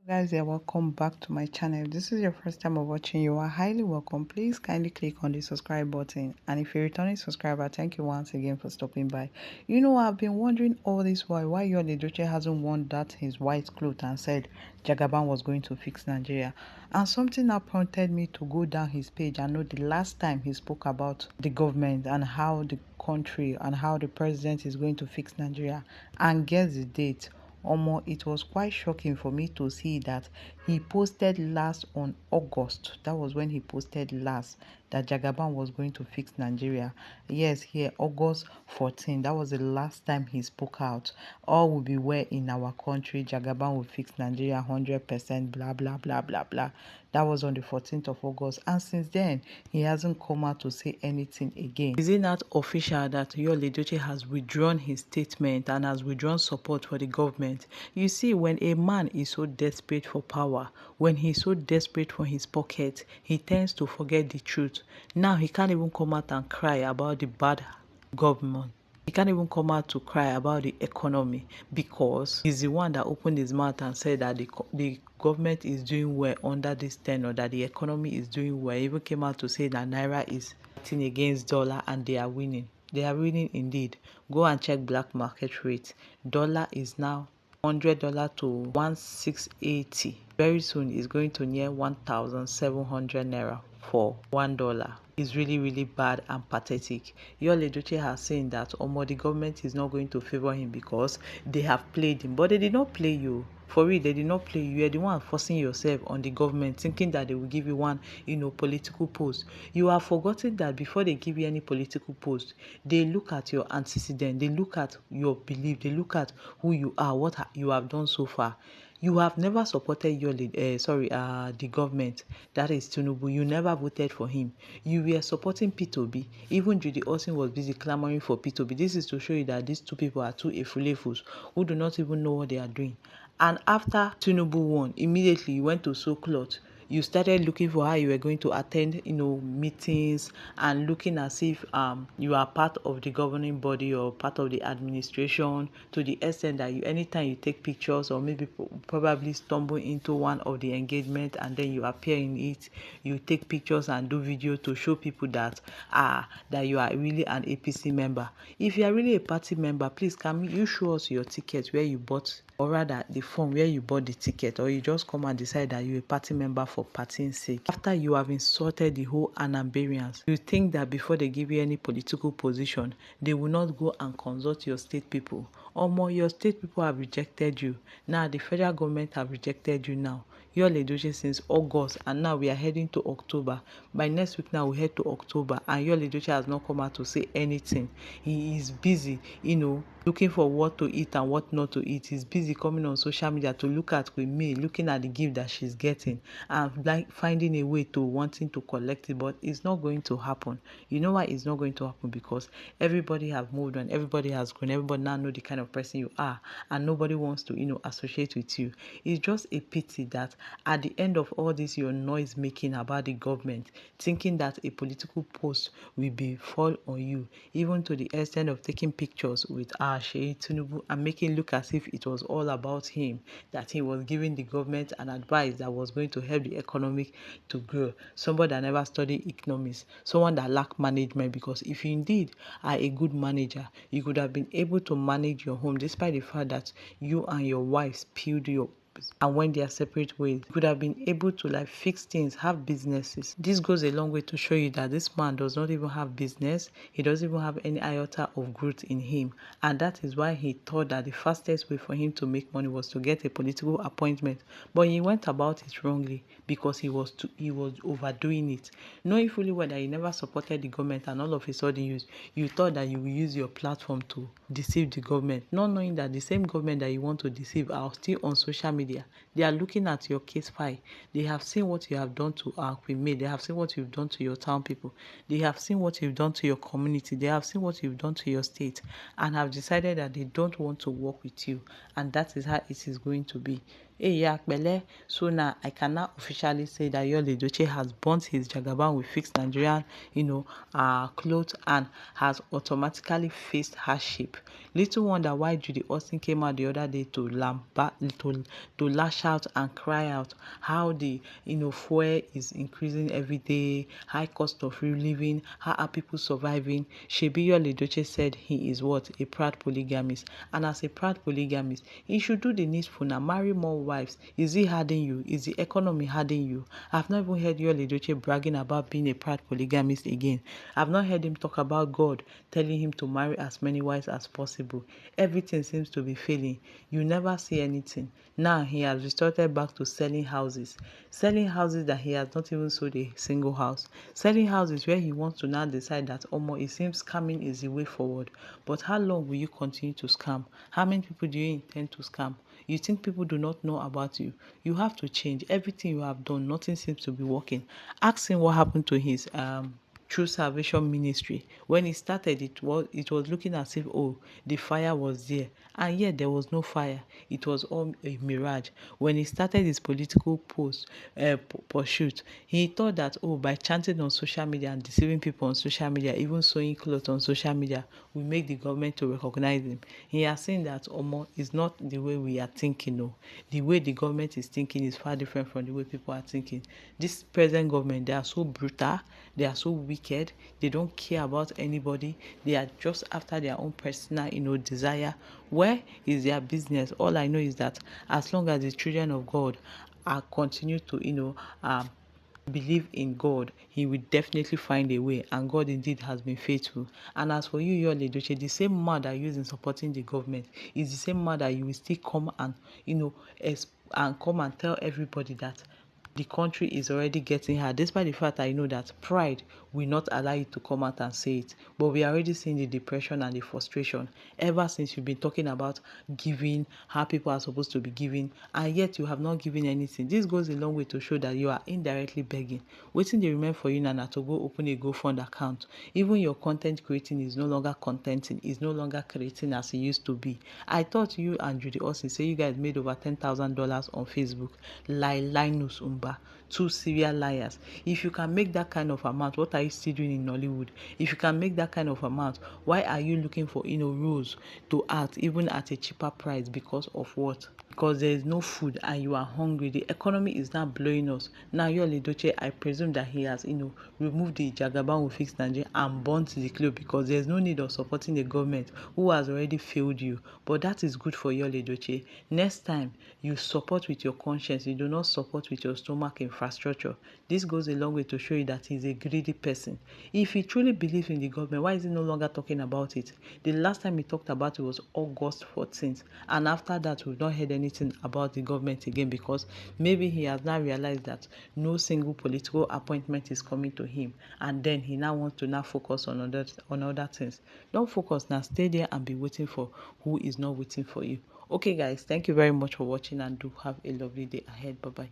Guys, yeah, welcome back to my channel. If this is your first time of watching, you are highly welcome. Please kindly click on the subscribe button, and if you're a returning subscriber, thank you once again for stopping by. I've been wondering all this while why Yul Edochie hasn't worn that his white cloth and said Jagaban was going to fix Nigeria, and something that prompted me to go down his page and know the last time he spoke about the government and how the country and how the president is going to fix Nigeria, and guess the date. Omo, it was quite shocking for me to see that he posted last on August. That was when he posted last that Jagaban was going to fix Nigeria. Yes, here, August 14. That was the last time he spoke out. All will be well in our country. Jagaban will fix Nigeria 100%, blah, blah, blah, blah, blah. That was on the 14th of August. And since then, he hasn't come out to say anything again. Is it not official that Yul Edochie has withdrawn his statement and has withdrawn support for the government? You see, when a man is so desperate for power, when he's so desperate for his pocket, he tends to forget the truth. Now he can't even come out and cry about the bad government. He can't even come out to cry about the economy because he's the one that opened his mouth and said that the government is doing well under this tenure, that the economy is doing well. He even came out to say that Naira is fighting against dollar and they are winning. They are winning indeed. Go and check black market rate. Dollar is now $100 to 1680. Very soon it's going to near 1,700 naira for $1. Is really, really bad and pathetic. Yul Edochie has said that the government is not going to favor him because they have played him. But they did not play you. For real, they did not play you. You are the one forcing yourself on the government, thinking that they will give you one, political post. You have forgotten that before they give you any political post, they look at your antecedent, they look at your belief, they look at who you are, what you have done so far. You have never supported the government, that is Tinubu. You never voted for him. You were supporting P2B. Even Judy Austin was busy clamoring for P2B. This is to show you that these two people are two efulefus who do not even know what they are doing. And after Tinubu won, immediately you went to sew cloth. You started looking for how you were going to attend, meetings and looking as if you are part of the governing body or part of the administration, to the extent that anytime you take pictures or maybe probably stumble into one of the engagement and then you appear in it, you take pictures and do video to show people that you are really an APC member. If you are really a party member, please can you show us your ticket where you bought, or rather the form where you bought the ticket, or you just come and decide that you're a party member for partying sake. After you have insulted the whole Anambarians, you think that before they give you any political position, they will not go and consult your state people. Your state people have rejected you. Now the federal government have rejected you now. Yul Edochie since August, and now we are heading to October. By next week now we head to October, and Yul Edochie has not come out to say anything. He is busy, looking for what to eat and what not to eat. He's busy coming on social media to look at with me, looking at the gift that she's getting, and like finding a way to wanting to collect it, but it's not going to happen. You know why it's not going to happen? Because everybody have moved on, everybody has grown, everybody now know the kind of person you are, and nobody wants to associate with you. It's just a pity that at the end of all this your noise making about the government, thinking that a political post will be fall on you, even to the extent of taking pictures with Tinubu and making look as if it was all about him, that he was giving the government an advice that was going to help the economy to grow. Somebody that never studied economics, someone that lacked management, because if you indeed are a good manager, you could have been able to manage your home despite the fact that you and your wife spilled your and when they are separate ways. You could have been able to fix things, have businesses. This goes a long way to show you that this man does not even have business. He doesn't even have any iota of growth in him, and that is why he thought that the fastest way for him to make money was to get a political appointment. But he went about it wrongly because he was overdoing it, knowing fully well that he never supported the government, and all of a sudden you thought that you will use your platform to deceive the government, not knowing that the same government that you want to deceive are still on social media. They are looking at your case file. They have seen what you have done to our Queen May. They have seen what you've done to your town people. They have seen what you've done to your community. They have seen what you've done to your state, and have decided that they don't want to work with you, and that is how it is going to be. Hey, yeah, Bele. So now I can now officially say that Yul Edochie has burnt his jagaban with fixed Nigerian, clothes and has automatically faced hardship. Little wonder why Judy Austin came out the other day to to lash out and cry out how the fuel is increasing every day, high cost of living, how are people surviving. Shebi Yul Edochie said he is what, a proud polygamist, and as a proud polygamist, he should do the needful now, marry more wives. Is it hurting you? Is the economy hurting you? I've not even heard Yul Edochie bragging about being a proud polygamist again. I've not heard him talk about God telling him to marry as many wives as possible. Everything seems to be failing. You never see anything. Now he has resorted back to selling houses that he has not even sold a single house, selling houses where he wants to now decide that it seems scamming is the way forward. But how long will you continue to scam? How many people do you intend to scam? You think people do not know about you? You have to change. Everything you have done, nothing seems to be working. Ask him what happened to his True Salvation Ministry. When it started, it was looking as if, oh, the fire was there, and yet there was no fire. It was all a mirage. When he started his political pursuit, he thought that, oh, by chanting on social media and deceiving people on social media, even sewing clothes on social media, will make the government to recognize him. He has seen that Omo is not the way we are thinking. No, the way the government is thinking is far different from the way people are thinking. This present government, they are so brutal, they are so wicked, they don't care about anybody, they are just after their own personal desire. Where is their business? All I know is that as long as the children of God are continue to believe in God, he will definitely find a way, and God indeed has been faithful. And as for you, Yul Edochie, the same mouth that you use in supporting the government is the same mouth that you will still come and come and tell everybody that the country is already getting hard, despite the fact that you know that pride will not allow you to come out and say it. But we are already seeing the depression and the frustration ever since you've been talking about giving, how people are supposed to be giving, and yet you have not given anything. This goes a long way to show that you are indirectly begging. Waiting they remain for you now to go open a GoFund account. Even your content creating is no longer contenting, is no longer creating as it used to be. I thought you and Judy Austin say you guys made over $10,000 on Facebook. Linus Umba, two serial liars. If you can make that kind of amount, what are you still doing in Nollywood? If you can make that kind of amount, why are you looking for roles to act even at a cheaper price? Because of what? Because there is no food and you are hungry. The economy is now blowing us. Now Yul Edochie, I presume that he has removed the jagaban with fixed Nigeria and burnt the clothes, because there's no need of supporting the government who has already failed you. But that is good for Yul Edochie. Next time you support with your conscience, you do not support with your stomach infrastructure. This goes a long way to show you that he's a greedy person. If he truly believes in the government, why is he no longer talking about it? The last time he talked about it was August 14th, and after that we've not heard anything about the government again, because maybe he has now realized that no single political appointment is coming to him, and then he now wants to now focus on other things. Don't focus now, stay there and be waiting for who is not waiting for you. Okay guys, thank you very much for watching, and do have a lovely day ahead. Bye bye.